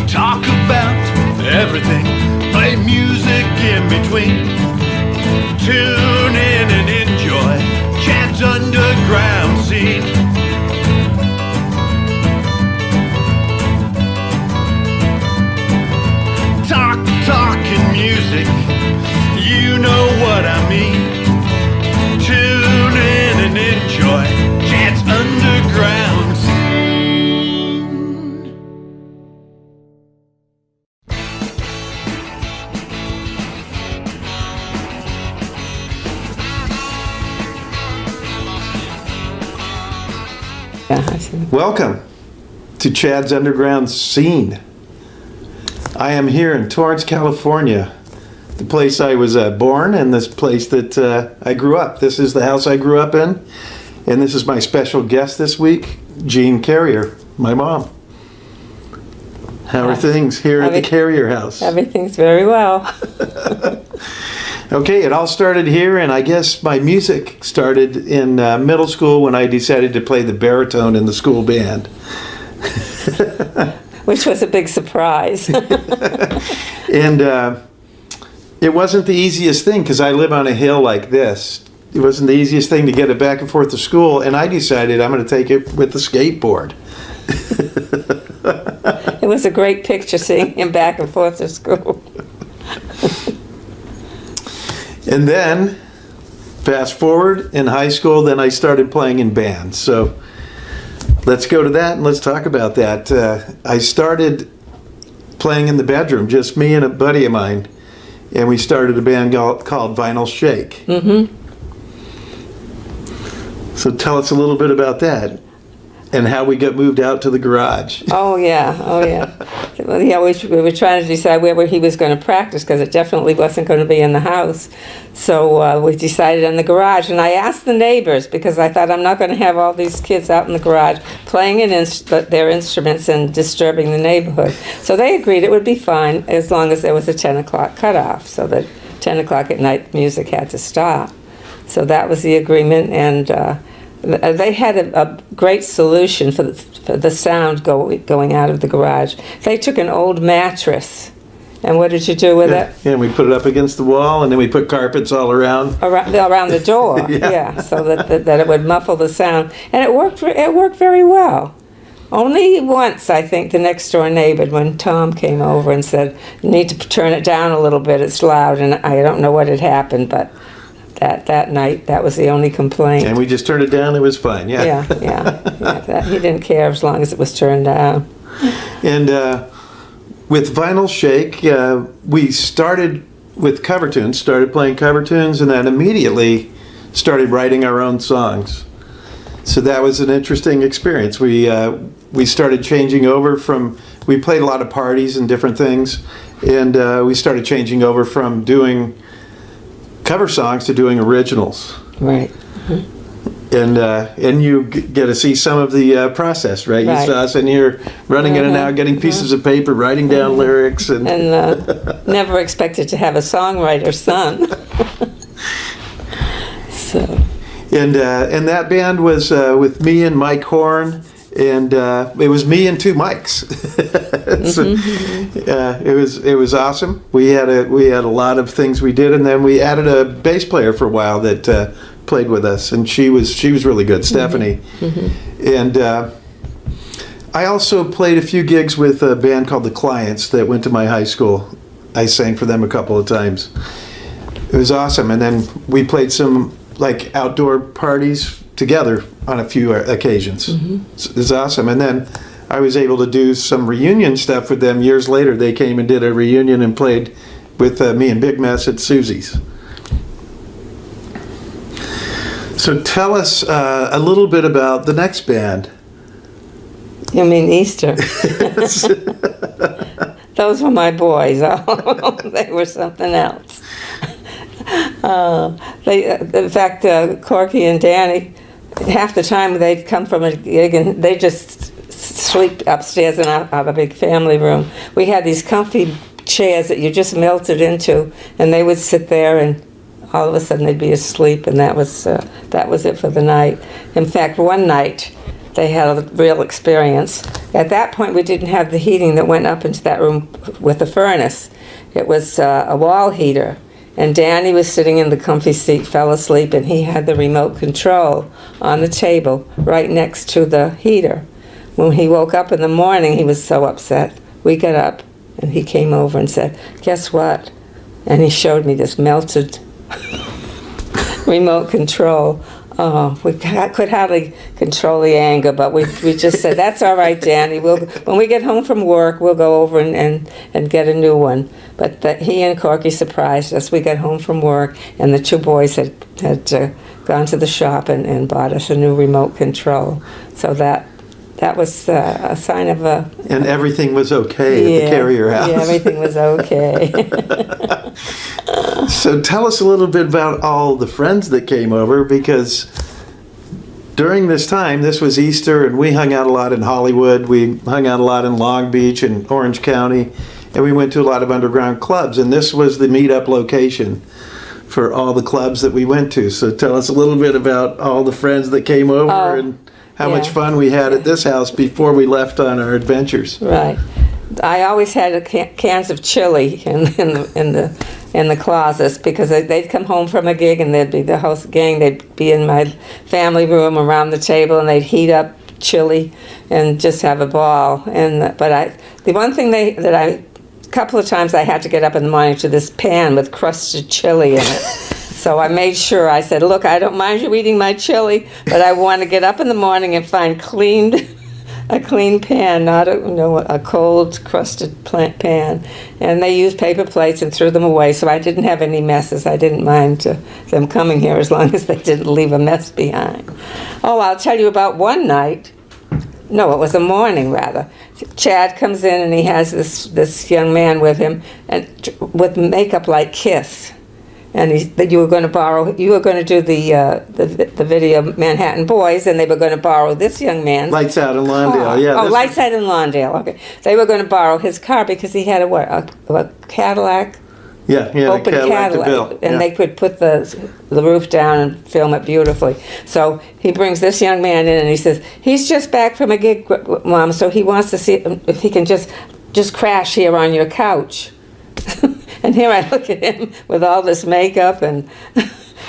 Talk about everything, play music in between. Tune in and enjoy Chad's underground scene. Talking music, you know what I mean. Tune in and enjoy Chad's underground scene. Welcome to Chad's Underground Scene. I am here in Torrance, California, the place I was born and this place that I grew up. This is the house I grew up in, and this is my special guest this week, Jeanne Carrier, my mom. How are things here at the Carrier house? Everything's very well. Okay, it all started here, and I guess my music started in middle school when I decided to play the baritone in the school band. Which was a big surprise. And it wasn't the easiest thing because I live on a hill like this. It wasn't the easiest thing to get it back and forth to school, and I decided I'm going to take it with the skateboard. It was a great picture seeing him back and forth to school. And then, fast forward, in high school, then I started playing in bands. So let's go to that and let's talk about that. I started playing in the bedroom, just me and a buddy of mine, and we started a band called Vinyl Shake. Mm-hmm. So tell us a little bit about that and how we got moved out to the garage. Oh yeah. Well, yeah, we were trying to decide where he was going to practice because it definitely wasn't going to be in the house. So we decided in the garage, and I asked the neighbors because I thought I'm not going to have all these kids out in the garage playing their instruments and disturbing the neighborhood. So they agreed it would be fine as long as there was a 10 o'clock cutoff, so that 10 o'clock at night music had to stop. So that was the agreement, and they had a great solution for the sound going out of the garage. They took an old mattress, and what did you do with it? Yeah, we put it up against the wall, and then we put carpets all around the door. Yeah, so that it would muffle the sound, and it worked very well. Only once, I think, the next door neighbor, when Tom came over and said, "You need to turn it down a little bit, it's loud," and I don't know what had happened, but that night, that was the only complaint. And we just turned it down, it was fine, yeah. Yeah, he didn't care as long as it was turned down. And with Vinyl Shake, we started with cover tunes, started playing cover tunes, and then immediately started writing our own songs. So that was an interesting experience. We started changing over we played a lot of parties and different things, and we started changing over from doing cover songs to doing originals. Right. Mm-hmm. And you get to see some of the process, right? You saw us in here running in and out, getting pieces of paper, writing down lyrics, and never expected to have a songwriter son. So. And that band was with me and Mike Horn, and it was me and two mics. So, it was awesome. We had a lot of things we did, and then we added a bass player for a while that played with us, and she was really good, Stephanie. Mm-hmm. And I also played a few gigs with a band called The Clients that went to my high school. I sang for them a couple of times. It was awesome, and then we played some like outdoor parties together on a few occasions. Mm-hmm. It was awesome. And then I was able to do some reunion stuff with them years later. They came and did a reunion and played with me and Big Mess at Susie's. So tell us a little bit about the next band. You mean Easter? Those were my boys. Oh, they were something else. In fact, Corky and Danny, half the time they'd come from a gig and they just sleep upstairs in our big family room. We had these comfy chairs that you just melted into, and they would sit there, and all of a sudden they'd be asleep, and that was it for the night. In fact, one night they had a real experience. at that point we didn't have the heating that went up into that room with the furnace. It was a wall heater. And Danny was sitting in the comfy seat, fell asleep, and he had the remote control on the table right next to the heater. When he woke up in the morning, he was so upset. We got up, and he came over and said, "Guess what?" And he showed me this melted remote control. Oh, we could hardly control the anger, but we just said, "That's all right, Danny. When we get home from work, we'll go over and get a new one." But he and Corky surprised us. We got home from work, and the two boys had gone to the shop and bought us a new remote control. So that was a sign of a... And everything was okay at the Carrier house. Yeah, everything was okay. So tell us a little bit about all the friends that came over, because during this time, this was Easter, and we hung out a lot in Hollywood. We hung out a lot in Long Beach and Orange County, and we went to a lot of underground clubs, and this was the meetup location for all the clubs that we went to. So tell us a little bit about all the friends that came over and how much fun we had at this house before we left on our adventures. Right. I always had cans of chili in the closets, because they'd come home from a gig and there'd be the whole gang. They'd be in my family room around the table, and they'd heat up chili and just have a ball. But the one thing a couple of times I had to get up in the morning to this pan with crusted chili in it. So I made sure, I said, "Look, I don't mind you eating my chili, but I want to get up in the morning and find a clean pan, not a cold, crusted pan." And they used paper plates and threw them away, so I didn't have any messes. I didn't mind them coming here as long as they didn't leave a mess behind. Oh, I'll tell you about one night. No, it was a morning, rather. Chad comes in, and he has this young man with him, and with makeup like Kiss. And you were going to do the video Manhattan Boys, and they were going to borrow this young man's Lights Out in Lawndale, car. yeah. Lights Out in Lawndale, okay. They were going to borrow his car because he had a Cadillac, Yeah, open Cadillac, and they could put the roof down and film it beautifully. So he brings this young man in, and he says, "He's just back from a gig, Mom, so he wants to see if he can just crash here on your couch." And here I look at him with all this makeup, and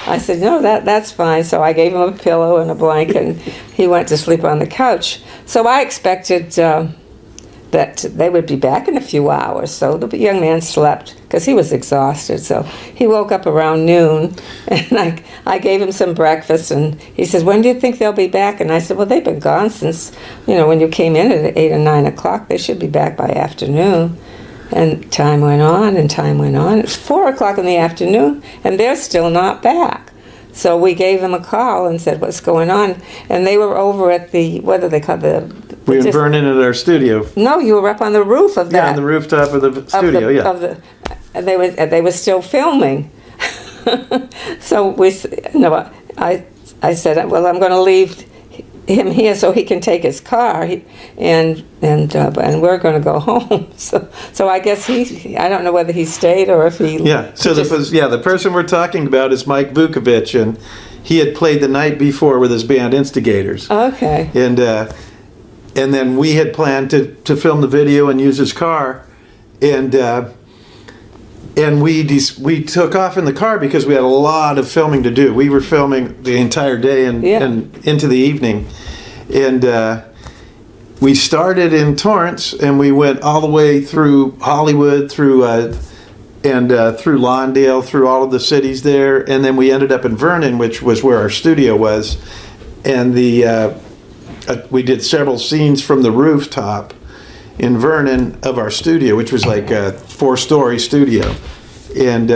I said, "No, that's fine." So I gave him a pillow and a blanket, and he went to sleep on the couch. So I expected that they would be back in a few hours. So the young man slept because he was exhausted. So he woke up around noon, and I gave him some breakfast, and he says, "When do you think they'll be back?" And I said, "Well, they've been gone since, when you came in at 8 or 9 o'clock. They should be back by afternoon." And time went on, and time went on. It's 4 o'clock in the afternoon, and they're still not back. So we gave them a call and said, "What's going on?" And they were over at what do they call we were in Vernon at our studio. No, you were up on the roof of that. Yeah, on the rooftop of the studio, they were still filming. So I said, "Well, I'm going to leave him here so he can take his car, and we're going to go home." So I guess I don't know whether he stayed or if he... Yeah, so the person we're talking about is Mike Vukovic, and he had played the night before with his band Instigators. Okay. And then we had planned to film the video and use his car, and we took off in the car because we had a lot of filming to do. We were filming the entire day and into the evening. And we started in Torrance, and we went all the way through Hollywood, through Lawndale, through all of the cities there. And then we ended up in Vernon, which was where our studio was. And we did several scenes from the rooftop in Vernon of our studio, which was like a 4-story studio, and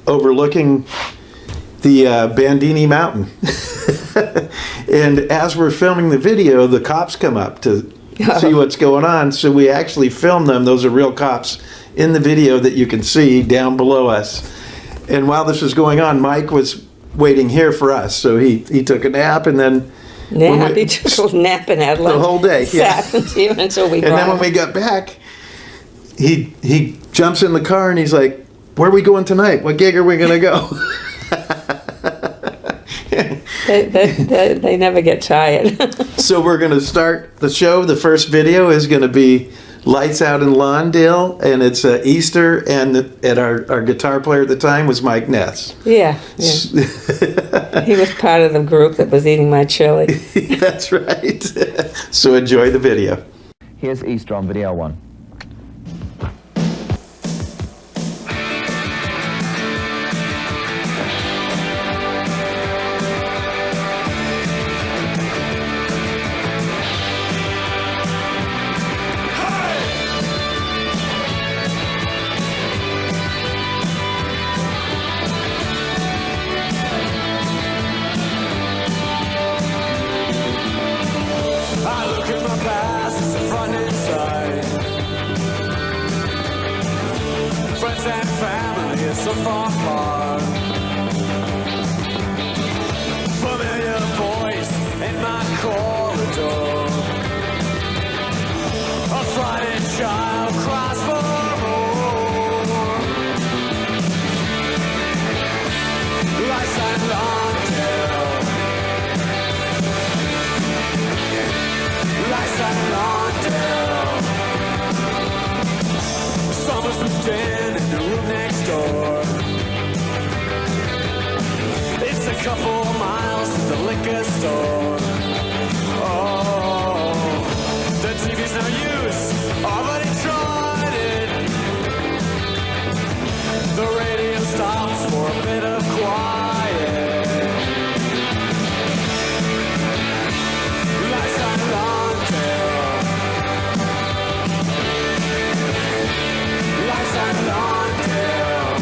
overlooking the Bandini Mountain. And as we're filming the video, the cops come up to see what's going on. So we actually filmed them. Those are real cops in the video that you can see down below us. And while this was going on, Mike was waiting here for us. So he took a nap, and then he took a nap and had lunch. The whole day, yeah. Sat here until we And then when we got back, he jumps in the car and he's like, "Where are we going tonight? What gig are we going to go?" They never get tired. So we're going to start the show. The first video is going to be Lights Out in Lawndale, and it's Easter, and our guitar player at the time was Mike Ness. Yeah. He was part of the group that was eating my chili. That's right. So enjoy the video. Here's Easter on video 1. I look at my past, it's the front and side. Friends and family are so far apart. Familiar voice in my corridor. A frightened child cries for more. Lights and Lawndale. Lights at Lawndale. Summer's moved in the room next door. It's a couple of miles to the liquor store. Oh, the TV's no use. Already tried it. The radio stops for a bit of quiet. Lights at Lawndale. Lights at Lawndale.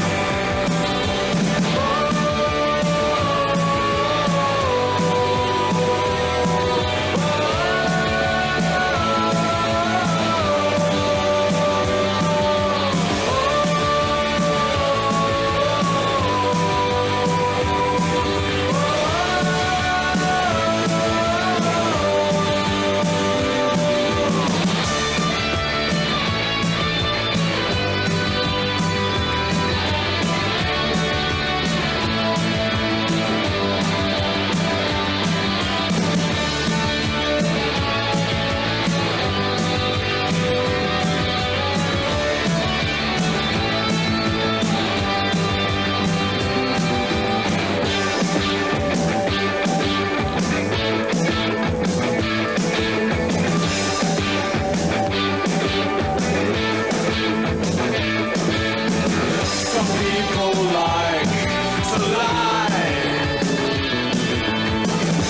Some people like to lie.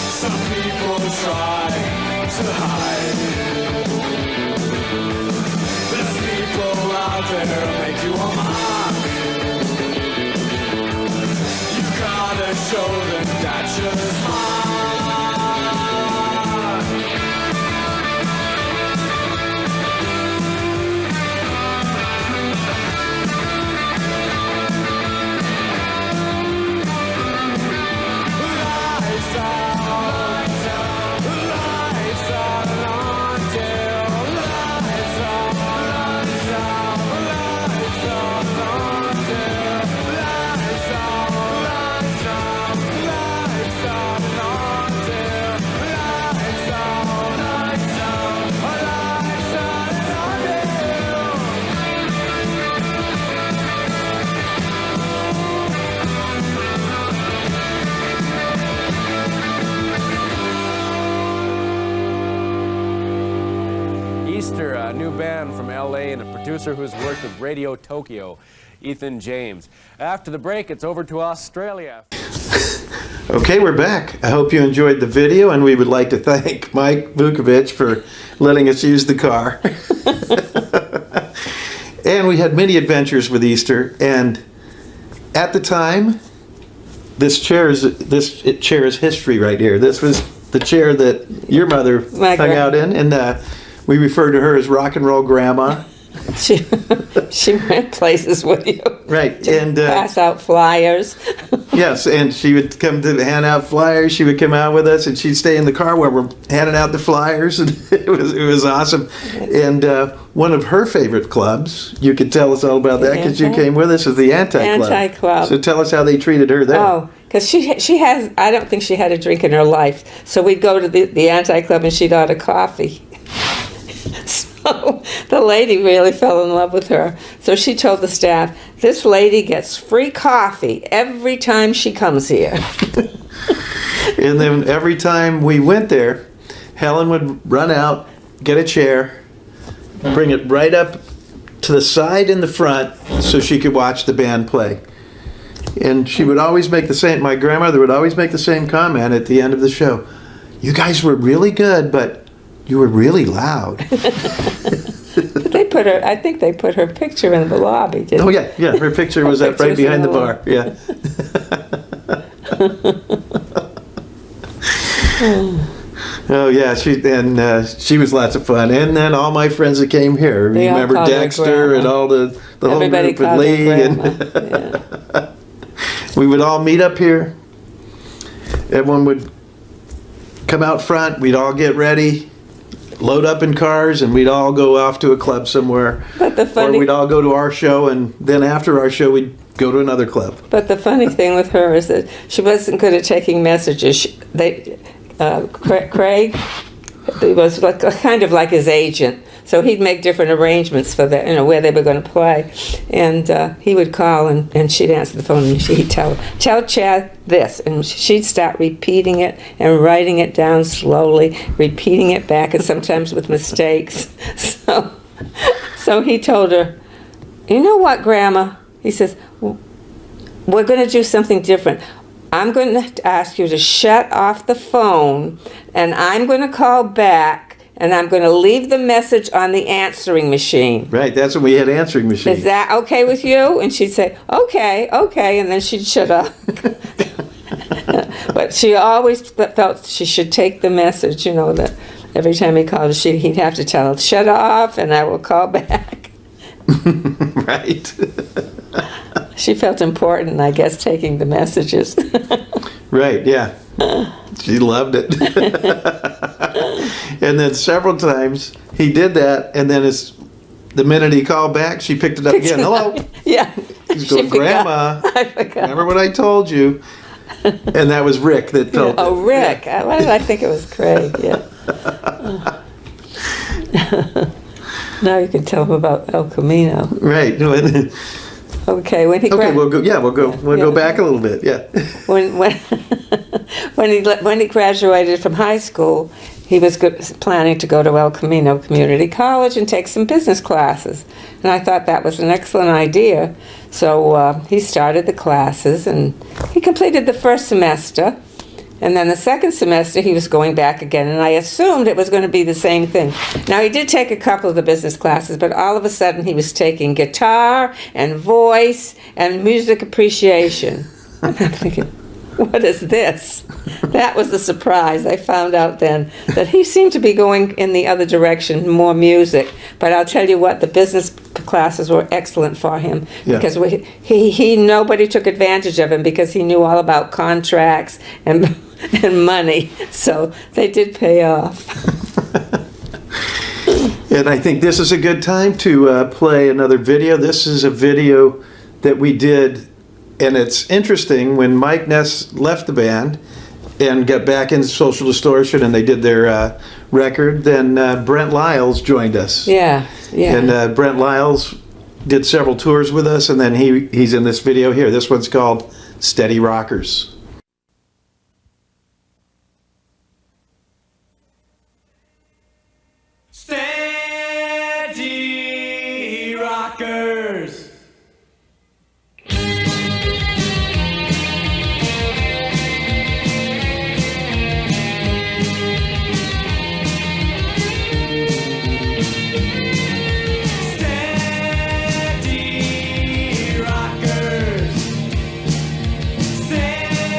Some people try to hide. There's people out there who make you a mine. You gotta show them that you're mine. Lights out, lights out Lawndale. Lights out, lights out, lights out Lawndale. Lights out, lights out, lights out Lawndale. Lights out, lights out, lights out Lawndale. Easter, a new band from LA and a producer who's worked with Radio Tokyo, Ethan James. After the break, it's over to Australia. Okay, we're back. I hope you enjoyed the video, and we would like to thank Mike Vukovic for letting us use the car. And we had many adventures with Easter, and at the time, this chair is history right here. This was the chair that your mother hung out in, and we refer to her as Rock and Roll Grandma. She she went places with you. Right, To and pass out flyers. yes, and she would come to hand out flyers. She would come out with us, and she'd stay in the car while we're handing out the flyers, and it was awesome. And one of her favorite clubs, you could tell us all about that because you came with us, is the Anti-Club. Anti-Club. So tell us how they treated her there. Oh, because she has, I don't think she had a drink in her life. So we'd go to the Anti-Club and she'd order coffee. So the lady really fell in love with her. So she told the staff, this lady gets free coffee every time she comes here. And then every time we went there, Helen would run out, get a chair, bring it right up to the side in the front so she could watch the band play. And she would always make my grandmother would always make the same comment at the end of the show. You guys were really good, but you were really loud. But I think they put her picture in the lobby, didn't Oh yeah, her picture was up right behind the bar. Yeah. Oh yeah, she was lots of fun, and then all my friends that came here. They all Remember called her Dexter and Grandma. all the whole Everybody group with called her Lee, and Grandma. Yeah. we would all meet up here. Everyone would come out front. We'd all get ready, load up in cars, and we'd all go off to a club somewhere. But the Or funny, we'd all go to our show, and then after our show, we'd go to another club. but the funny thing with her is that she wasn't good at taking messages. Craig was kind of like his agent, so he'd make different arrangements for where they were going to play, and he would call and she'd answer the phone and she'd tell Chad this, and she'd start repeating it and writing it down slowly, repeating it back, and sometimes with mistakes. So he told her, you know what, Grandma? He says, we're going to do something different. I'm going to ask you to shut off the phone, and I'm going to call back, and I'm going to leave the message on the answering machine. Right, that's when we had answering machines. Is that okay with you? And she'd say, okay, and then she'd shut up. But she always felt she should take the message, that every time he called, he'd have to tell her, shut off, and I will call back. Right. She felt important, I guess, taking the messages. Right, yeah. She loved it. And then several times he did that, and then the minute he called back, she picked it up again. Hello. Yeah. He's going, Grandma, I forgot. remember what I told you? And that was Rick that told it. Oh, Rick. Why did I think it was Craig? Yeah. Now you can tell him about El Camino. Right. Okay, when he Okay, we'll go back a little bit. Yeah. when he graduated from high school, he was planning to go to El Camino Community College and take some business classes, and I thought that was an excellent idea. So he started the classes, and he completed the first semester. And then the second semester, he was going back again, and I assumed it was going to be the same thing. Now, he did take a couple of the business classes, but all of a sudden he was taking guitar and voice and music appreciation. And I'm thinking, what is this? That was the surprise. I found out then that he seemed to be going in the other direction, more music. But I'll tell you what, the business classes were excellent for him, because nobody took advantage of him because he knew all about contracts and money. So they did pay off. And I think this is a good time to play another video. This is a video that we did, and it's interesting. When Mike Ness left the band and got back into Social Distortion and they did their record, then Brent Lyles joined us. Yeah. And Brent Lyles did several tours with us, and then he's in this video here. This one's called Steady Rockers. Steady rockers. Steady rockers. Steady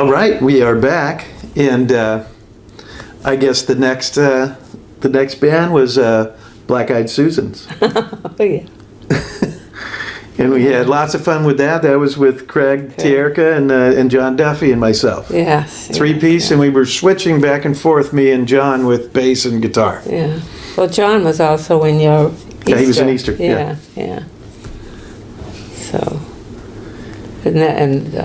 All right, we are back, and I guess the next band was Black Eyed Susans, Oh, yeah. and we had lots of fun with that. That was with Craig Tierka and John Duffy and myself. Yes. Three-piece, and we were switching back and forth, me and John, with bass and guitar. Yeah. Well, John was also in your Easter. Yeah, he was in Easter, yeah. Yeah. So, and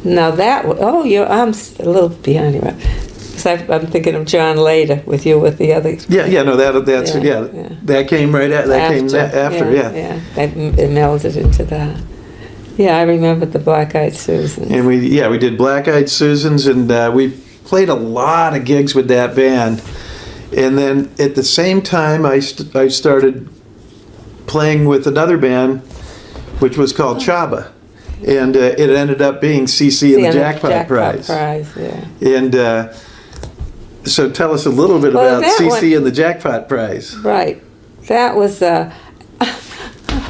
now that, I'm a little behind you. Because I'm thinking of John later with you with the other. Yeah, no, that came right after. Yeah, it melded into that. Yeah, I remember the Black Eyed Susans. And we did Black Eyed Susans, and we played a lot of gigs with that band. And then at the same time, I started playing with another band, which was called Chaba. And it ended up being CC and the Jackpot Prize. Yeah. And so tell us a little bit about CC and the Jackpot Prize. Right. That was, well,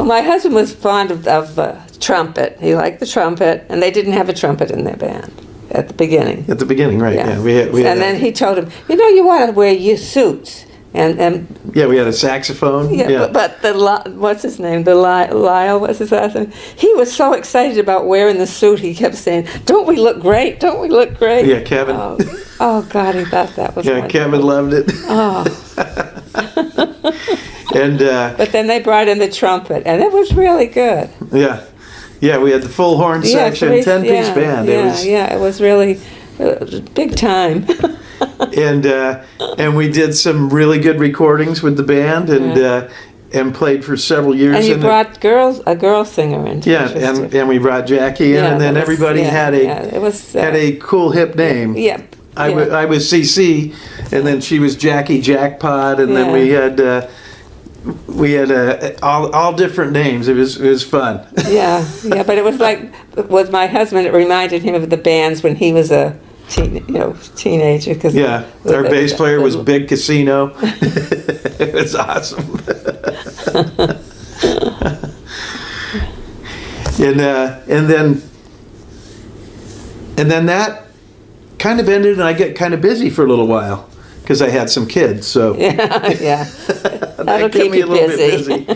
my husband was fond of trumpet. He liked the trumpet, and they didn't have a trumpet in their band at the beginning. At the beginning, right. Yeah, we had and then he told him, you want to wear your suits. And yeah, we had a saxophone. Yeah. But what's his name? Lyle, what's his last name? He was so excited about wearing the suit. He kept saying, "Don't we look great? Don't we look great?" Yeah, Kevin. Oh God, he thought that was. Yeah, wonderful. Kevin loved it. Oh. And but then they brought in the trumpet, and it was really good. Yeah, we had the full horn section, 10-piece band. It was really big time. And we did some really good recordings with the band, and played for several years. And you brought a girl singer in. Yeah, and we brought Jackie in, and then everybody had a cool hip name. Yeah. I was CC, and then she was Jackie Jackpot, and then we had all different names. It was fun. Yeah, but it was like with my husband. It reminded him of the bands when he was a teenager. Cause our bass player was Big Casino. It was awesome. And then that kind of ended, and I get kind of busy for a little while because I had some kids. So yeah. That'll keep me you a little bit busy.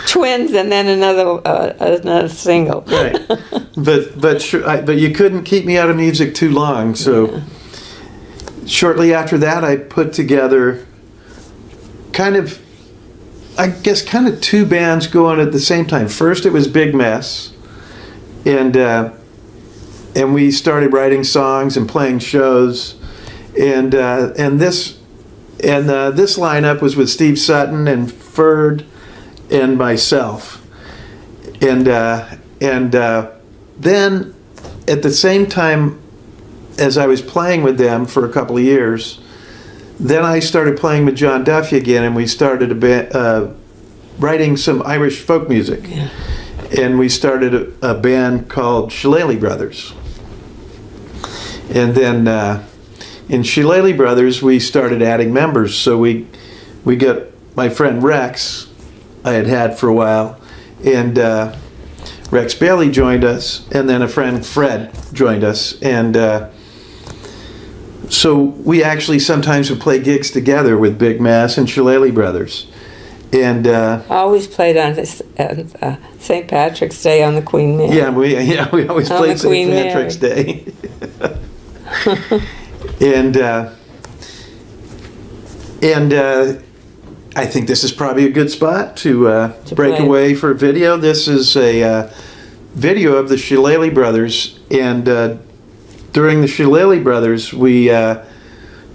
Twins and then another single. Right, but you couldn't keep me out of music too long. So shortly after that, I put together kind of two bands going at the same time. First, it was Big Mess, and we started writing songs and playing shows, and this lineup was with Steve Sutton and Ferd and myself, and then at the same time as I was playing with them for a couple of years, then I started playing with John Duffy again, and we started writing some Irish folk music, and we started a band called Shillelagh Brothers, and then in Shillelagh Brothers we started adding members. So we got my friend Rex I had for a while, and Rex Bailey joined us, and then a friend Fred joined us, and so we actually sometimes would play gigs together with Big Mass and Shillelagh Brothers, and always played on St. Patrick's Day on the Queen Mary. Yeah, we always played St. Patrick's Day, and I think this is probably a good spot to break away for a video. This is a video of the Shillelagh Brothers, and during the Shillelagh Brothers, we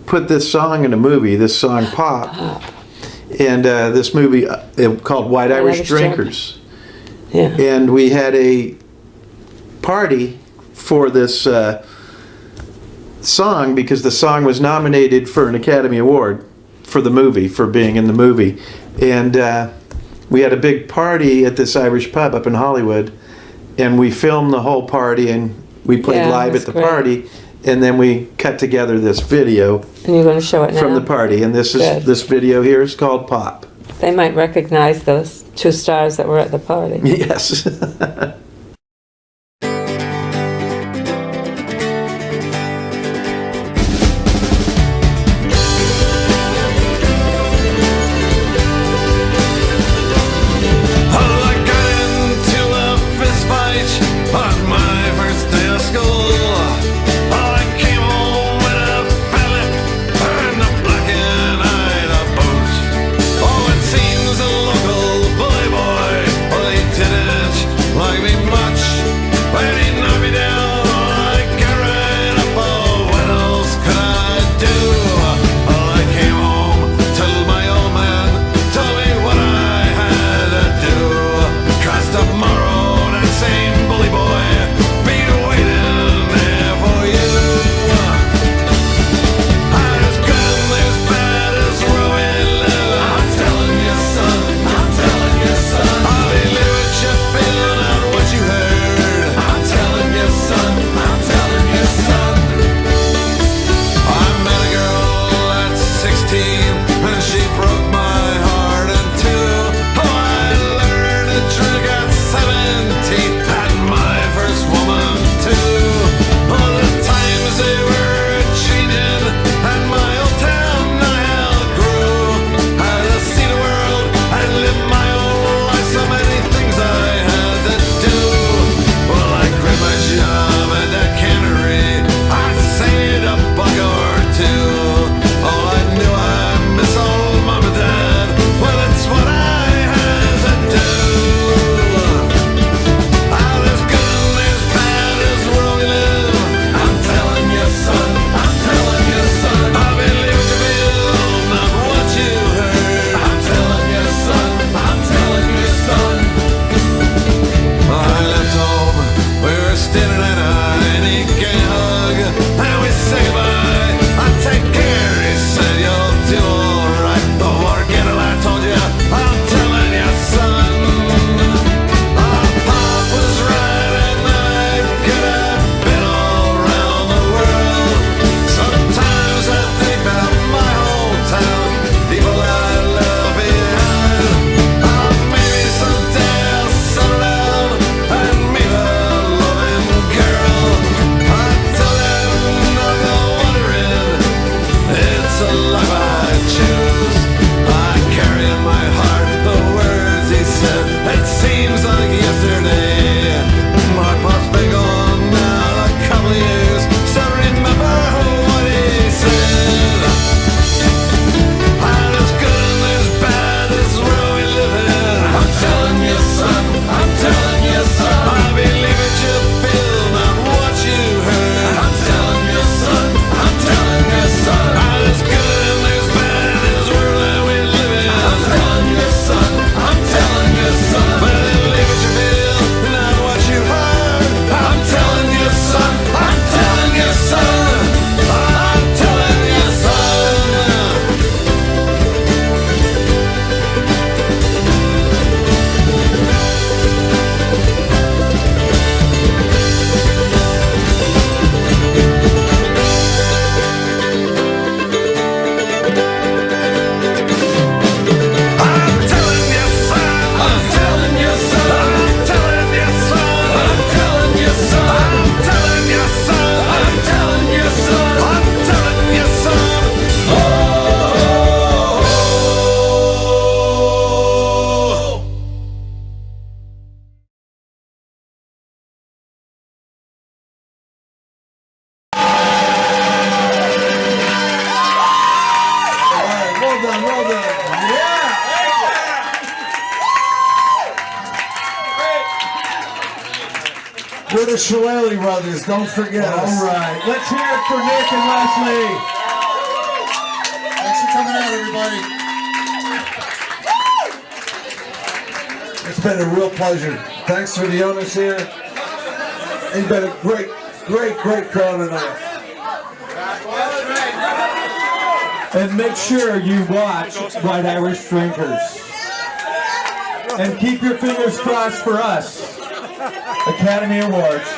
put this song in a movie, this song Pop, and this movie called White Irish Drinkers. Yeah. And we had a party for this song because the song was nominated for an Academy Award for the movie, for being in the movie. And we had a big party at this Irish pub up in Hollywood, and we filmed the whole party, and we played live at the party, and then we cut together this video. And you're going to show it now? From the party, and this video here is called Pop. They might recognize those two stars that were at the party. Yes. For the Shillelagh brothers, don't forget us. All right, let's hear it for Nick and Leslie. Thanks for coming out, everybody. It's been a real pleasure. Thanks for the owners here. It's been a great crowd tonight. And make sure you watch White Irish Drinkers. And keep your fingers crossed for us. Academy Awards.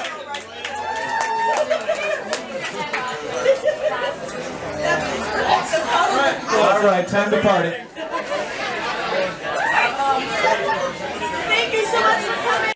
All right, time to party. Thank you so much for coming.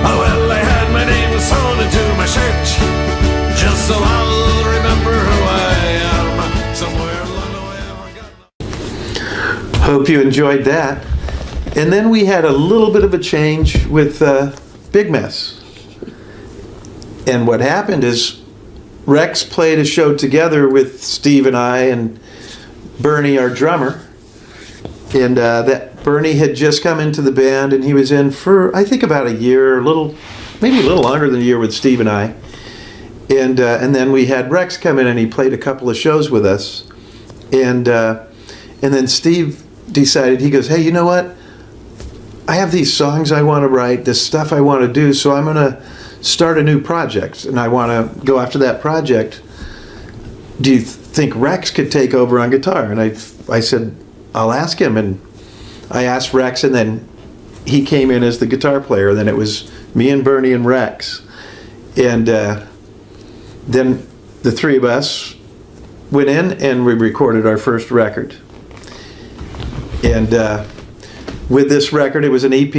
Oh, well, I had my name sewn into my shirt, just so I'll remember who I am. Somewhere along the way, I forgot. Hope you enjoyed that. And then we had a little bit of a change with Big Mess. And what happened is Rex played a show together with Steve and I and Bernie, our drummer. And that Bernie had just come into the band, and he was in for, I think, about a year, maybe a little longer than a year with Steve and I. And then we had Rex come in, and he played a couple of shows with us. And then Steve decided, he goes, hey, you know what? I have these songs I want to write, this stuff I want to do, so I'm going to start a new project, and I want to go after that project. Do you think Rex could take over on guitar? And I said, I'll ask him. And I asked Rex, and then he came in as the guitar player. And then it was me and Bernie and Rex. And then the three of us went in and we recorded our first record. And with this record, it was an EP.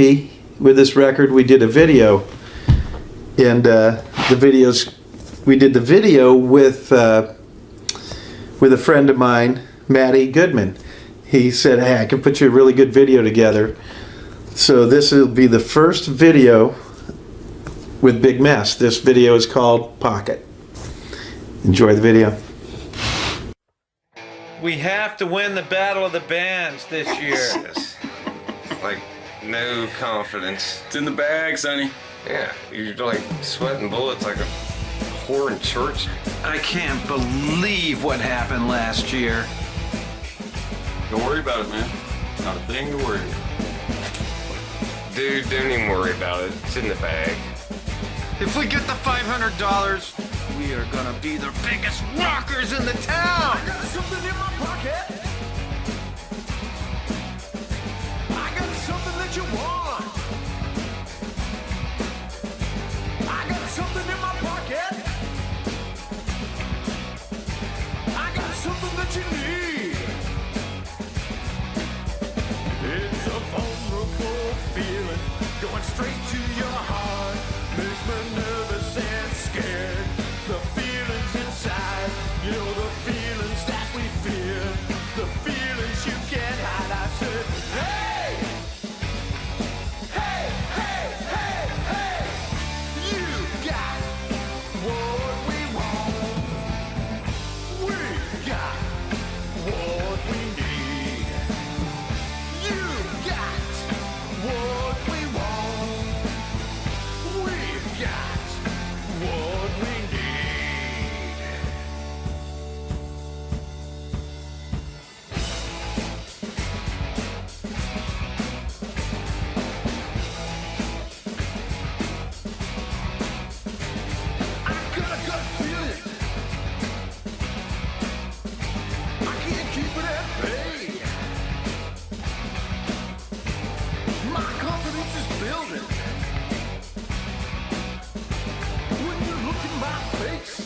With this record, we did a video. And we did the video with a friend of mine, Matty Goodman. He said, hey, I can put you a really good video together. So this will be the first video with Big Mess. This video is called Pocket. Enjoy the video. We have to win the Battle of the Bands this year. Like, no confidence. It's in the bag, Sonny. Yeah, you're like sweating bullets like a whore in church. I can't believe what happened last year. Don't worry about it, man. Not a thing to worry about. Dude, don't even worry about it. It's in the bag. If we get the $500, we are gonna be the biggest rockers in the town. I got something in my pocket. I got something that you want. I got something in my pocket. I got something that you need. It's a vulnerable feeling going straight to your heart. Makes me nervous and scared. The feelings inside, you know, the feelings that we fear, the feelings you can't hide. I said, hey, hey, hey, hey, hey, you got what we want. We got what we need. You got what we want. We've got what we need. I got a gut feeling. I can't keep it at bay. My confidence is building. When you look in my face,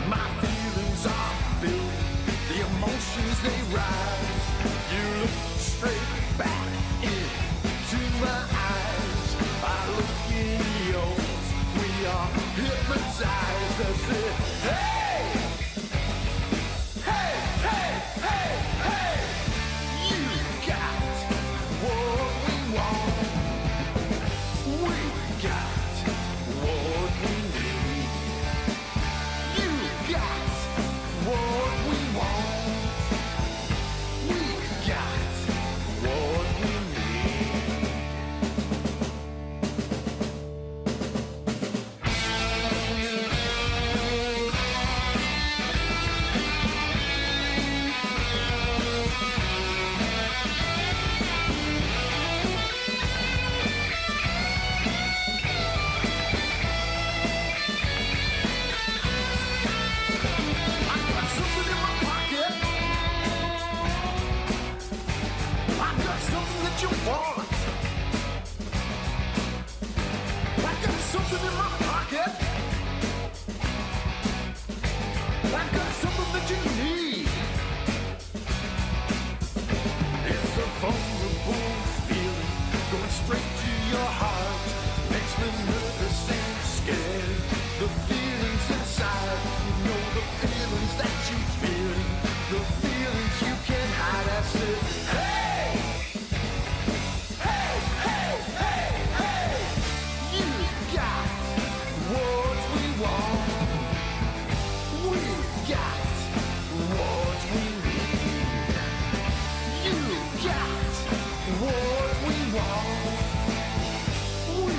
my feelings are filled, the emotions they rise. You look straight back into my eyes, I look in yours, we are hypnotized. I said, hey, hey, hey, hey, hey, you got what we want. something that you want. I got something in my pocket. I got something that you need. It's a vulnerable feeling going straight to your heart. Makes me nervous and scared. The feelings inside, you know the feelings that you feel. The feelings you can't hide. I said, hey! Hey, hey, hey, hey! You got what we want. We got what we need. You got what we want. We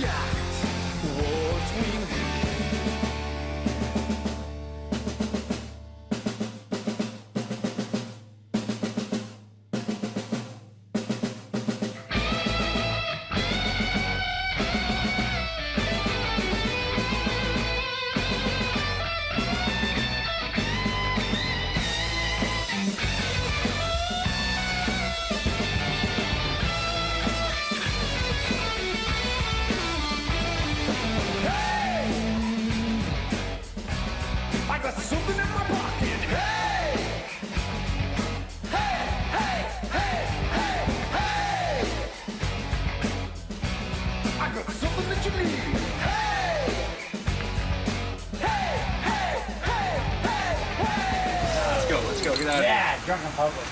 got what we need. I got something in my pocket. Hey! Hey, hey, hey, hey, hey! I got something that you need. Hey! Hey, hey, hey, hey, hey! Let's go, get out of here. Yeah, drunk in public.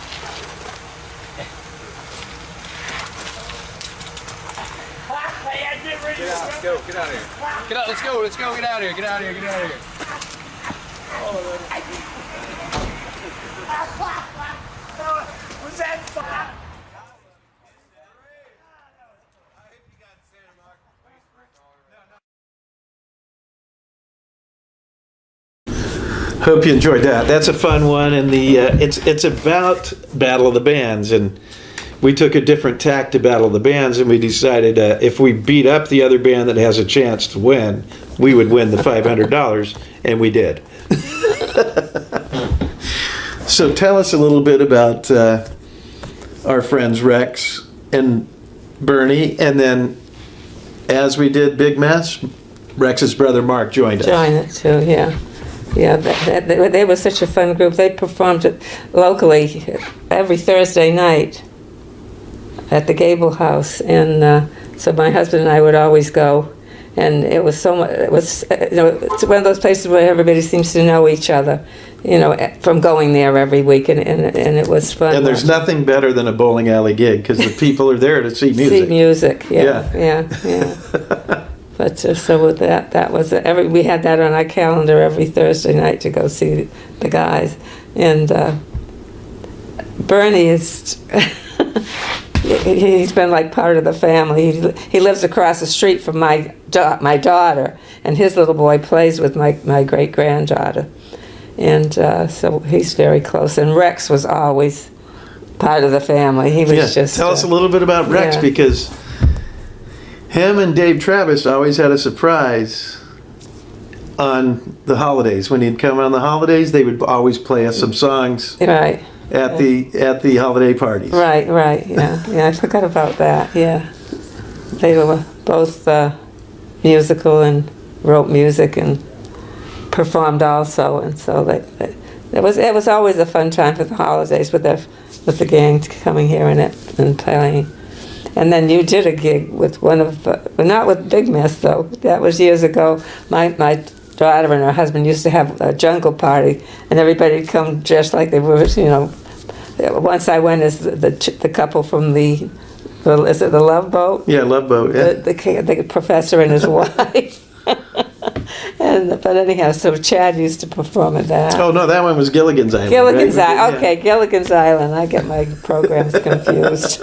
Get out, let's go, get out of here. Get out, let's go, get out of here, get out of here, get out of here. Was that fun? Hope you enjoyed that. That's a fun one, and it's about Battle of the Bands, and we took a different tack to Battle of the Bands, and we decided if we beat up the other band that has a chance to win, we would win the $500, and we did. So tell us a little bit about our friends Rex and Bernie, and then as we did Big Mess, Rex's brother Mark joined us. Join it too, yeah. Yeah, they were such a fun group. They performed it locally every Thursday night at the Gable House, and so my husband and I would always go, and it was so much. It was, it's one of those places where everybody seems to know each other, from going there every week, and it was fun. And there's nothing better than a bowling alley gig because the people are there to see music. See music, yeah. But so with that was we had that on our calendar every Thursday night to go see the guys, and Bernie is. He's been like part of the family. He lives across the street from my daughter, and his little boy plays with my great granddaughter, and so he's very close. And Rex was always part of the family. He was just. Tell us a little bit about Rex because him and Dave Travis always had a surprise on the holidays. When he'd come on the holidays, they would always play us some songs. Right. At the holiday parties. Right, yeah. I forgot about that, yeah. They were both musical and wrote music and performed also, and so it was always a fun time for the holidays with the gang coming here and playing. And then you did a gig with one of, not with Big Mess though, that was years ago. My daughter and her husband used to have a jungle party, and everybody'd come dressed like they were, Once I went as the couple from is it the Love Boat? Yeah, Love Boat. Yeah. The professor and his wife. But anyhow, so Chad used to perform at that. Oh no, that one was Gilligan's Island. Gilligan's Island. Okay, Gilligan's Island. I get my programs confused.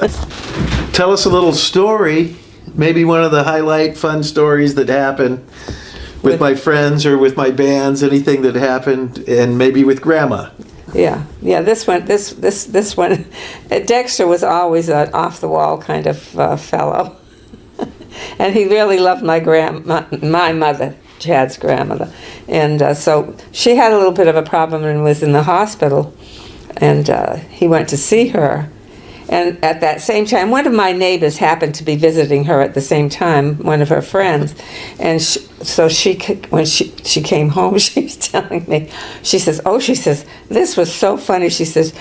Tell us a little story, maybe one of the highlight fun stories that happened with my friends or with my bands, anything that happened, and maybe with Grandma. Yeah. This one. Dexter was always an off-the-wall kind of fellow, and he really loved my mother, Chad's grandmother, and so she had a little bit of a problem and was in the hospital, and he went to see her, And at that same time, one of my neighbors happened to be visiting her at the same time, one of her friends. And when she came home, she was telling me, she says, this was so funny. She says,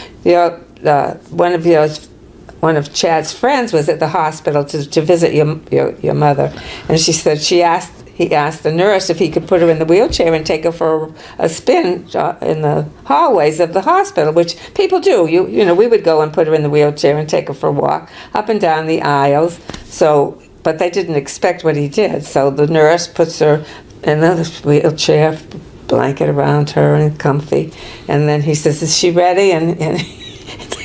one of Chad's friends was at the hospital to visit your mother. And she said he asked the nurse if he could put her in the wheelchair and take her for a spin in the hallways of the hospital, which people do. You know, we would go and put her in the wheelchair and take her for a walk up and down the aisles. But they didn't expect what he did. So the nurse puts her in the wheelchair, blanket around her and comfy. And then he says, "Is she ready?" And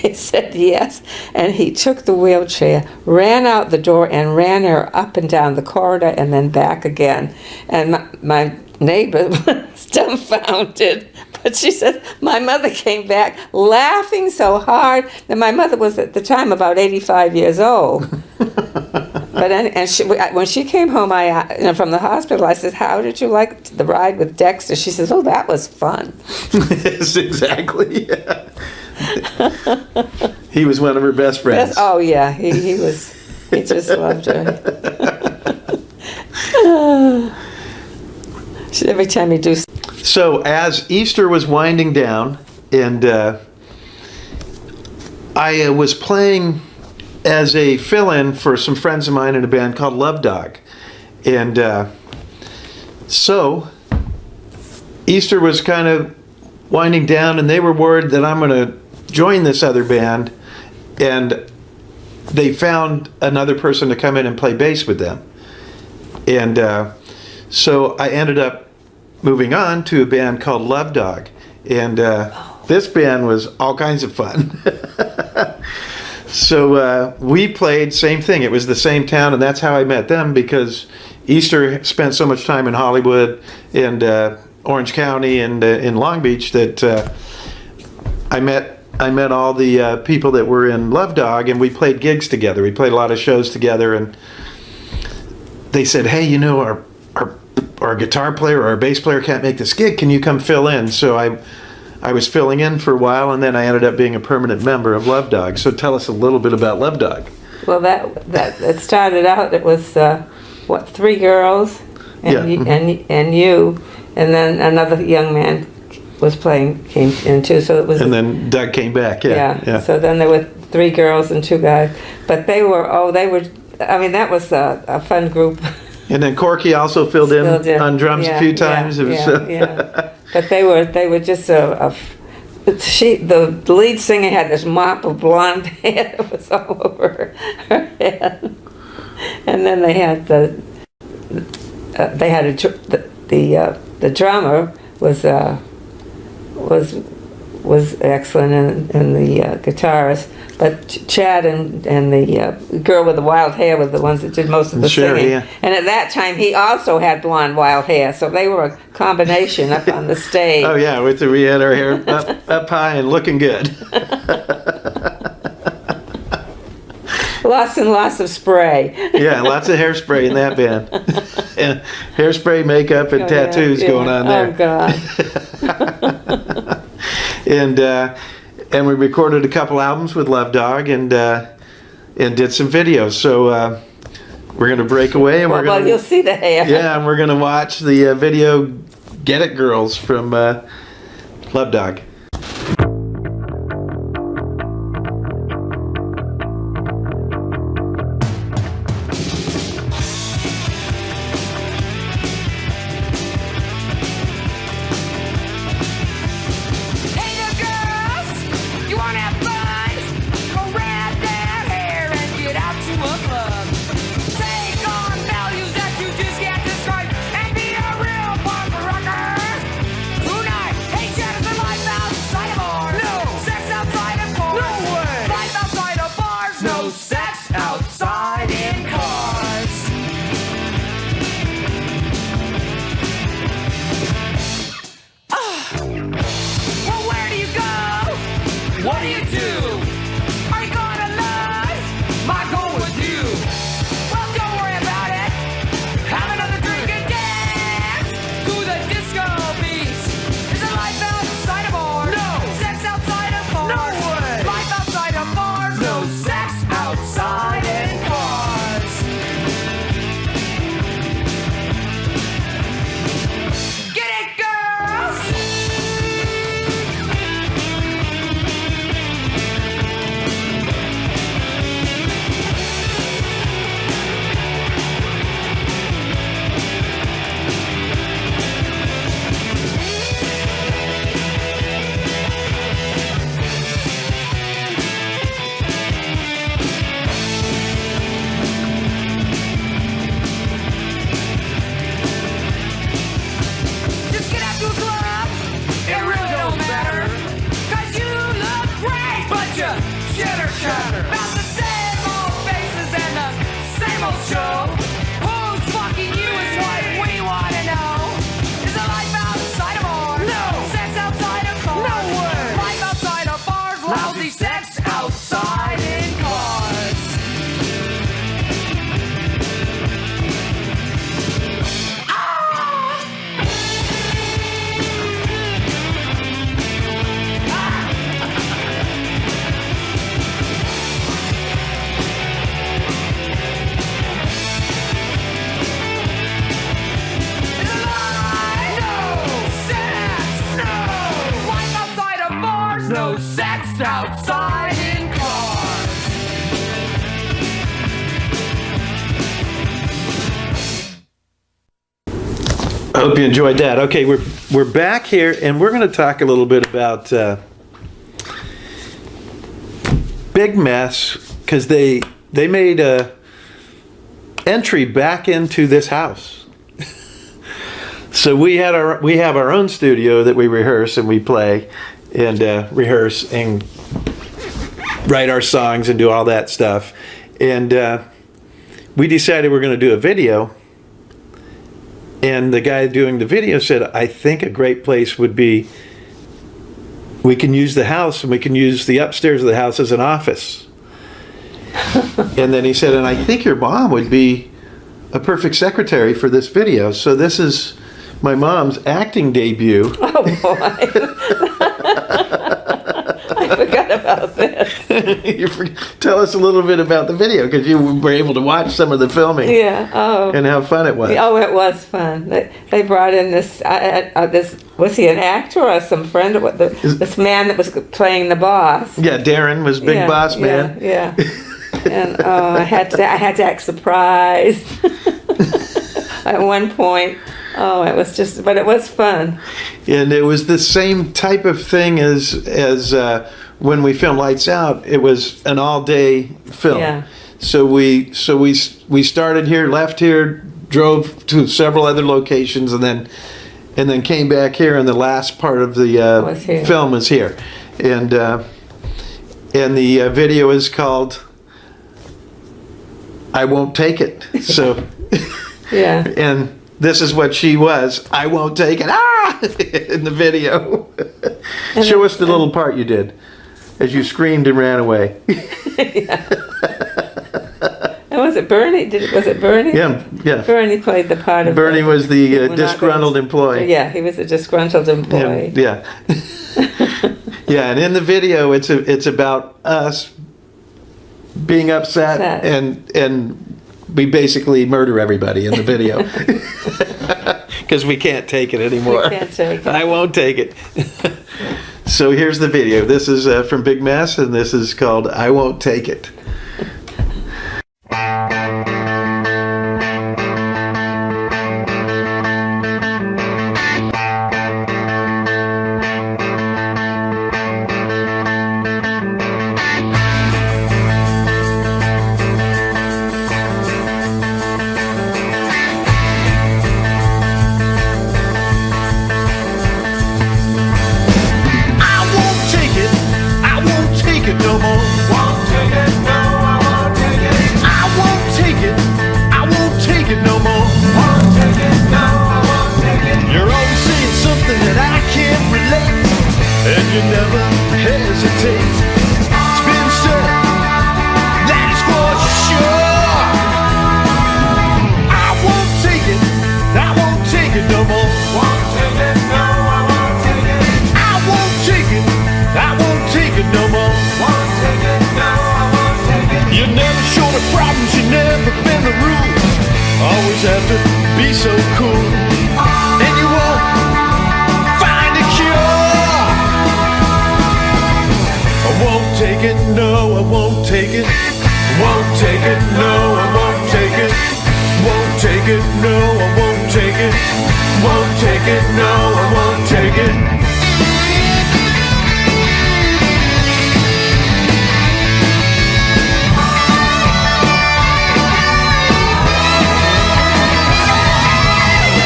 they said yes, and he took the wheelchair, ran out the door, and ran her up and down the corridor and then back again. And my neighbor was dumbfounded, but she said my mother came back laughing so hard. And my mother was at the time about 85 years old. But when she came home, from the hospital, I said, "How did you like the ride with Dexter?" She says, "Oh, that was fun." Yes, exactly. Yeah. He was one of her best friends. Oh yeah, he just loved her. Every time he do. So as Easter was winding down, and I was playing as a fill-in for some friends of mine in a band called Love Dog, and so Easter was kind of winding down, and they were worried that I'm going to join this other band, and they found another person to come in and play bass with them. And so I ended up moving on to a band called Love Dog, and this band was all kinds of fun. So we played, same thing, it was the same town, and that's how I met them, because Easter spent so much time in Hollywood and Orange County and in Long Beach that I met all the people that were in Love Dog, and we played gigs together. We played a lot of shows together, and they said, "Hey, you know, our guitar player or our bass player can't make this gig. Can you come fill in?" So I was filling in for a while, and then I ended up being a permanent member of Love Dog. So tell us a little bit about Love Dog. Well, that it started out. It was 3 girls, and you, and then another young man came in too. So it was. And then Doug came back. Yeah. So then there were 3 girls and 2 guys, but they were. I mean, that was a fun group. And then Corky also filled in on drums a few times. But they were just the lead singer had this mop of blonde hair that was all over her head, and then they had the drummer was excellent, and the guitarist. But Chad and the girl with the wild hair were the ones that did most of the singing. Yeah. And at that time, he also had blonde wild hair, so they were a combination up on the stage. Oh yeah, we had our hair up high and looking good. Lots and lots of spray. Yeah, lots of hairspray in that band. And hairspray, makeup, and tattoos going on there. Oh God. And we recorded a couple albums with Love Dog, and did some videos. So we're going to break away, and well, you'll see the hair. Yeah, and we're going to watch the video "Get It Girls" from Love Dog. No I hope you enjoyed that. Okay, we're back here, and we're going to talk a little bit about Big Mess, because they made a entry back into this house. So we have our own studio that we rehearse and we play and rehearse and write our songs and do all that stuff. And we decided we're going to do a video. And the guy doing the video said, I think a great place would be, we can use the house and we can use the upstairs of the house as an office. And then he said, and I think your mom would be a perfect secretary for this video. So this is my mom's acting debut. Oh boy. I forgot about this. Tell us a little bit about the video, because you were able to watch some of the filming. Yeah. Oh. And how fun it was. Oh, it was fun. They brought in this. Was he an actor or some friend? Or what? This man that was playing the boss. Yeah, Darren was Big Boss Man. Yeah. And I had to act surprised at one point. Oh, it was just, but it was fun. And it was the same type of thing as when we filmed Lights Out. It was an all-day film. Yeah. So we started here, left here, drove to several other locations, and then came back here. And the last part of the film was here, and the video is called "I Won't Take It." So yeah. And this is what she was. I won't take it. In the video. Show us the little part you did as you screamed and ran away. Yeah. And was it Bernie? Was it Bernie? Yeah. Bernie played the part of. Bernie was the disgruntled employee. Yeah, he was a disgruntled employee. Yeah. Yeah, and in the video, it's about us being upset and we basically murder everybody in the video. Because we can't take it anymore. We can't take it. I won't take it. So here's the video. This is from Big Mess, and this is called "I Won't Take It." You never hesitate. It's been said, that is for sure. I won't take it. I won't take it no more. Won't take it, no, I won't take it. I won't take it. I won't take it no more. Won't take it, no, I won't take it. You never show the problems, you never bend the rules. Always have to be so cool. And you won't find a cure. I won't take it, no, I won't take it. Won't take it, no, I won't take it. Won't take it, no, I won't take it. Won't take it, no, I won't take it.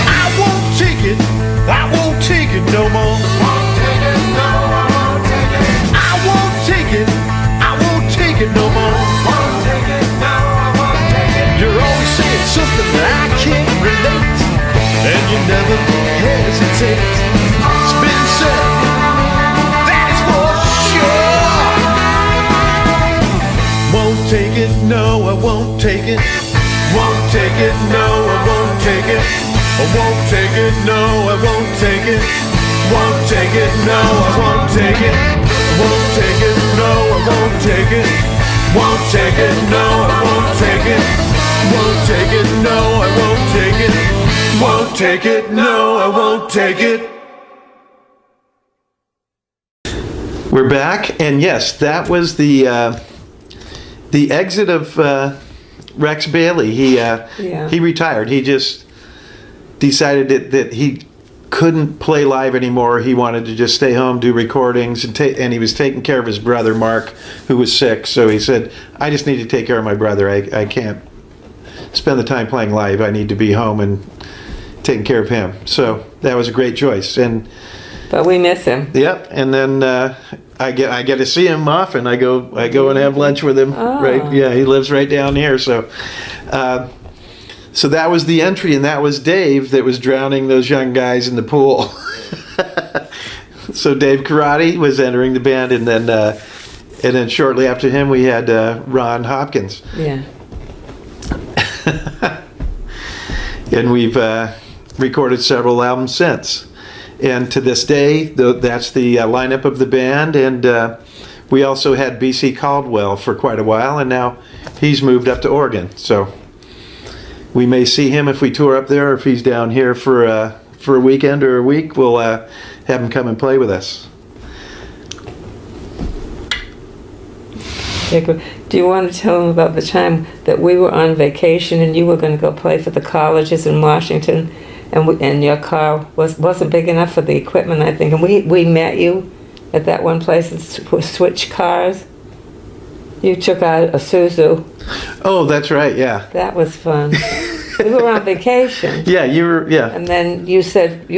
I won't take it, I won't take it no more. Won't take it, no, I won't take it. I won't take it, I won't take it no more. Won't take it, no, I won't take it. You're always saying something that I can't relate, and you never hesitate. It's been said, that is for sure. Won't take it, no, I won't take it. Won't take it, no, I won't take it. I won't take it, no, I won't take it. Won't take it, no, I won't take it. Won't take it, no, I won't take it. Won't take it, no, I won't take it. Won't take it, no, I won't take it. Won't take it, no, I won't take it. We're back, and yes, that was the exit of Rex Bailey. He retired. He just decided that he couldn't play live anymore. He wanted to just stay home, do recordings, and he was taking care of his brother Mark, who was sick. So he said, I just need to take care of my brother. I can't spend the time playing live. I need to be home and taking care of him. So that was a great choice. But we miss him. Yep. And then I get to see him often. I go and have lunch with him. Oh. Right? Yeah, he lives right down here. So that was the entry, and that was Dave that was drowning those young guys in the pool. So Dave Karate was entering the band, and then shortly after him we had Ron Hopkins. Yeah. And we've recorded several albums since. And to this day, that's the lineup of the band. And we also had BC Caldwell for quite a while, and now he's moved up to Oregon. So we may see him if we tour up there, or if he's down here for a weekend or a week, we'll have him come and play with us. Do you want to tell them about the time that we were on vacation and you were going to go play for the colleges in Washington, and your car wasn't big enough for the equipment, I think, and we met you at that one place and switched cars? You took out a Suzu. Oh, that's right, yeah. That was fun. We were on vacation. Yeah, you were, yeah. And then you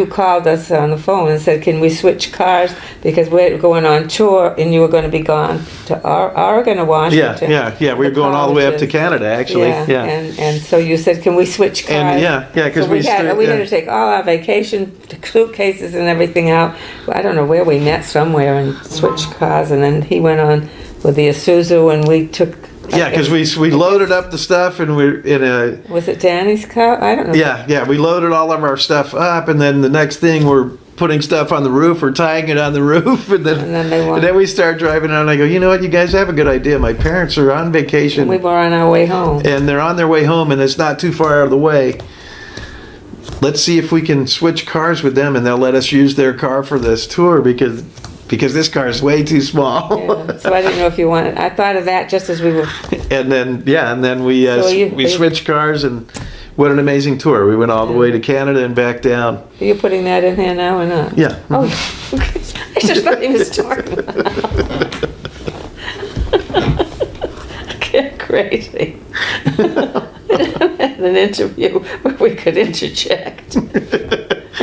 called us on the phone and said, can we switch cars? Because we're going on tour and you were going to be gone to Oregon or Washington. Yeah. We were going all the way up to Canada, actually. Yeah. And so you said, can we switch cars? And yeah, because so we had to take all our vacation suitcases and everything out. I don't know where we met, somewhere, and switched cars. And then he went on with the Isuzu, and we took. Yeah, because we loaded up the stuff, and we're in a. Was it Danny's car? I don't know. Yeah. We loaded all of our stuff up, and then the next thing we're putting stuff on the roof or tying it on the roof, and then we start driving on. And I go, you know what? You guys have a good idea. My parents are on vacation. And we were on our way home. And they're on their way home, and it's not too far out of the way. Let's see if we can switch cars with them, and they'll let us use their car for this tour because this car is way too small. Yeah, so I didn't know if you wanted. I thought of that just as we were. And then we switched cars, and what an amazing tour! We went all the way to Canada and back down. Are you putting that in here now or not? Yeah. Oh, okay. I just thought he was talking. Get crazy. An interview where we could interject.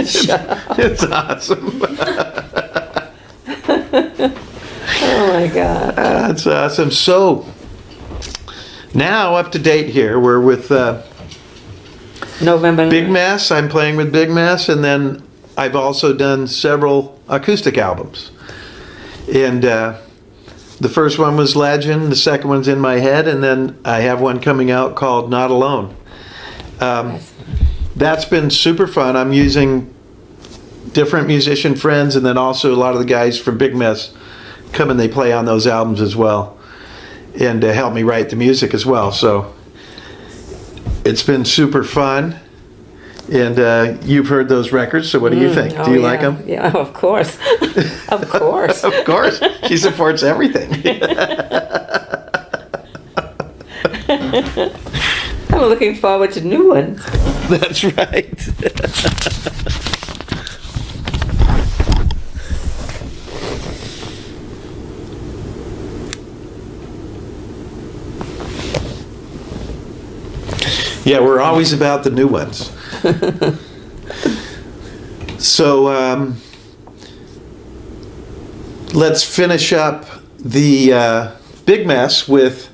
Shut up. It's awesome. Oh my God. That's awesome. So now up to date here, we're with November. Big Mess. I'm playing with Big Mess, and then I've also done several acoustic albums. And the first one was Legend, the second one's In My Head, and then I have one coming out called Not Alone. That's been super fun. I'm using different musician friends, and then also a lot of the guys from Big Mess come and they play on those albums as well, and help me write the music as well. So it's been super fun. And you've heard those records, so what do you think? Do you like them? Yeah, of course. Of course. Of course. She supports everything. I'm looking forward to new ones. That's right. Yeah, we're always about the new ones. So let's finish up the Big Mess with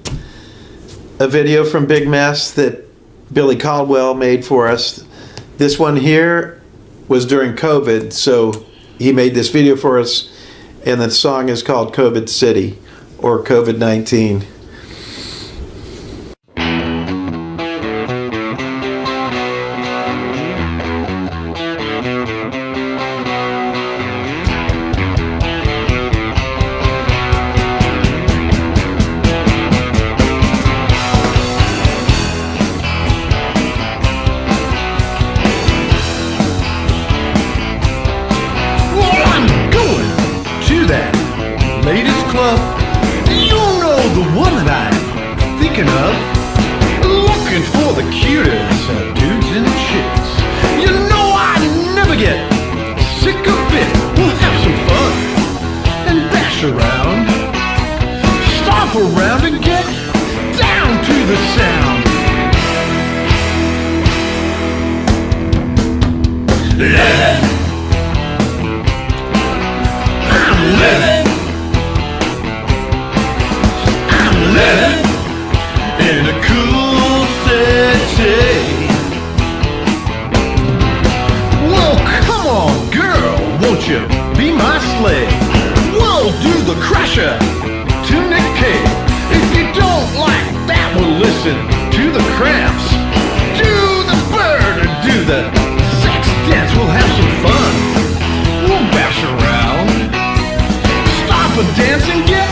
a video from Big Mess that Billy Caldwell made for us. This one here was during COVID, so he made this video for us, and the song is called COVID City, or COVID-19. Latest club, you know the one the sound. Living. I'm living. I'm living in a cool city. Well, come on, girl, won't you be my slave? We'll do the crusher to Nick Cave. If you don't like that, well, listen to the Cramps. Do the bird or do the sex dance. We'll have some fun. We'll bash around. Stop and dance and get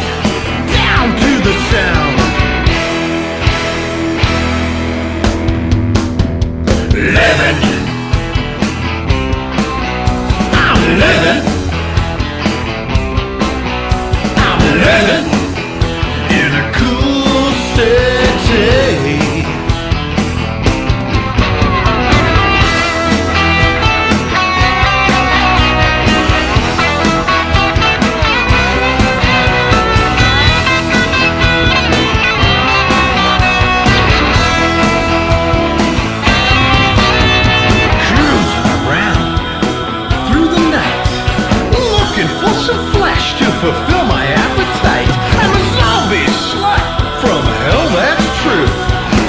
down to the sound. Living. I'm living. I'm living in a cool city. Fulfill my appetite. I'm a zombie slut from hell, that's true.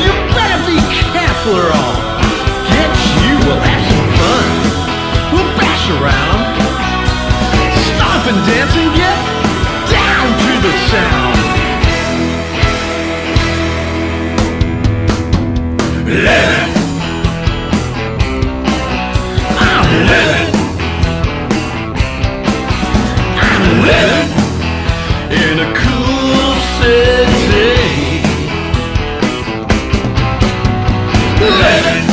You better be careful or I'll get you. We'll have some fun. We'll bash around. Stop and dance and get down to the sound. Living. I'm living. I'm living in a cool city. Living.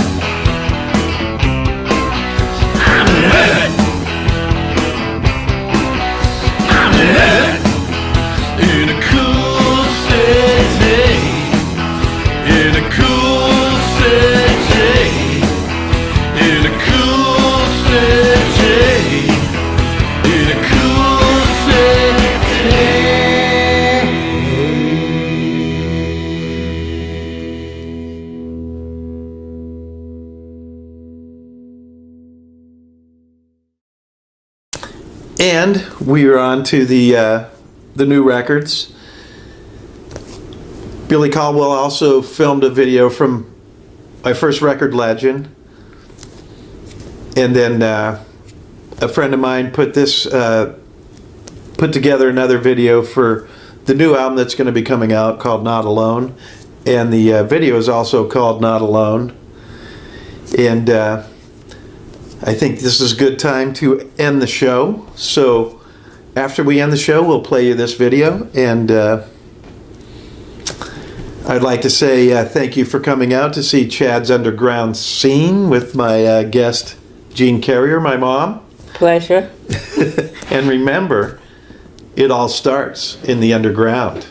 I'm living. I'm living in a cool city. In a cool city. In a cool city. In a cool city. And we are on to the new records. Billy Caldwell also filmed a video from my first record, Legend. And then a friend of mine put together another video for the new album that's going to be coming out called Not Alone. And the video is also called Not Alone. And I think this is a good time to end the show. So after we end the show, we'll play you this video. And I'd like to say thank you for coming out to see Chad's Underground Scene with my guest, Jeanne Carrier, my mom. Pleasure. And remember, it all starts in the underground.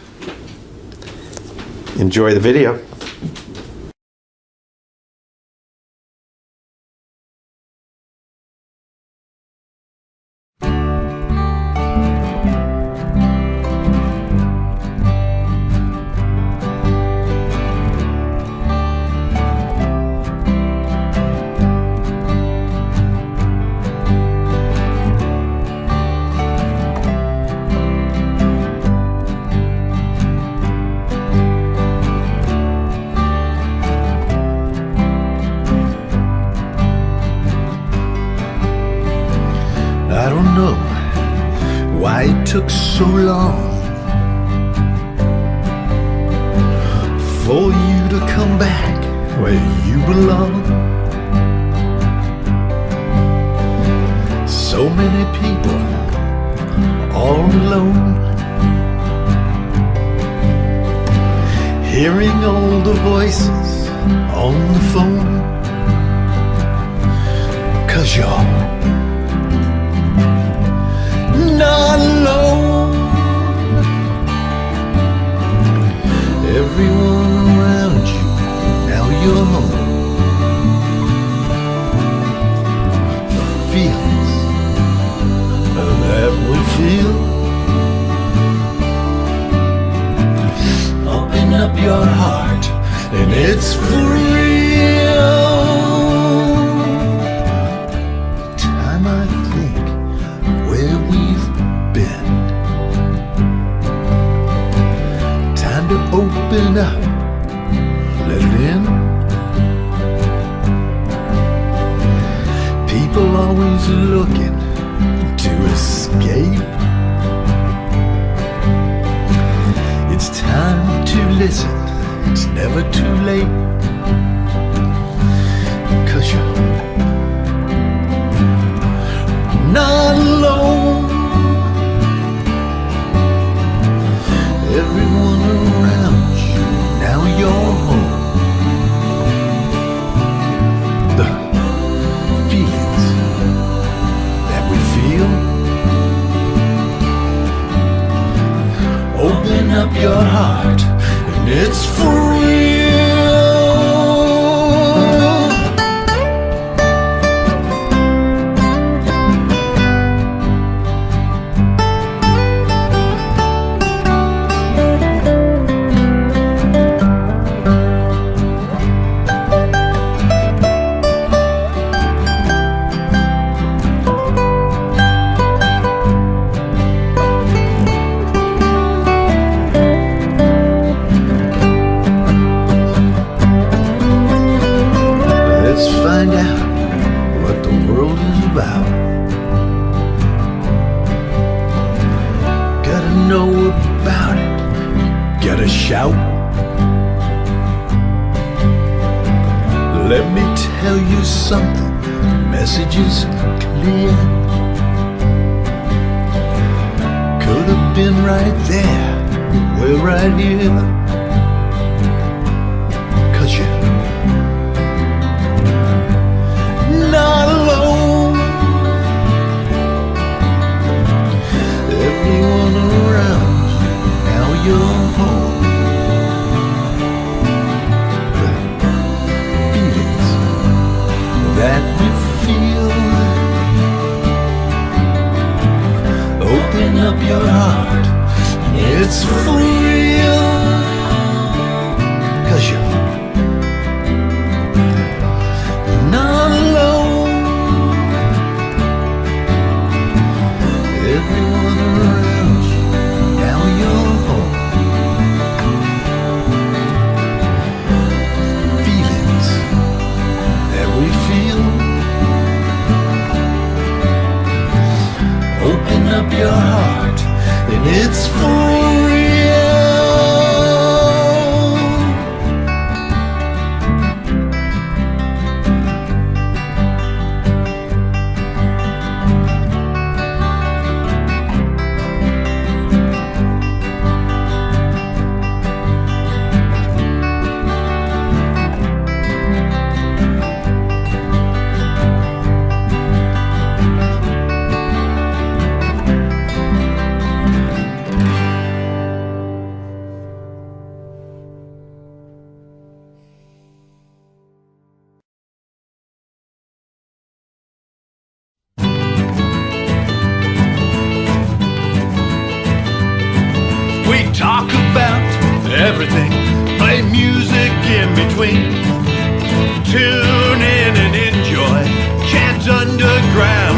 Enjoy the video. I don't know why it took so long for you to come back where you belong. So many people all alone, hearing all the voices on the phone. 'Cause you're not alone. Everyone around you, now you're home. The feelings that we feel, open up your heart it's for real. Time I think of where we've been. Time to open up, let it in. People always looking to escape. It's time to listen, it's never too late. 'Cause you're not alone. Everyone around you, now you're home. The feelings that we feel, open up your heart, and it's for real. Let's find out what the world is about. Gotta know about it, gotta shout. Let me tell you something, the message is clear. Could have been right there, we're right here. 'Cause you're not alone. Everyone around you, now you're home. The feelings that we feel, open up your heart, it's for real. 'Cause you're not alone. Everyone around you, now you're home. Feelings that we feel, open up your heart, and it's for real. We talk about everything, play music in between. Tune in and enjoy Chad's Underground.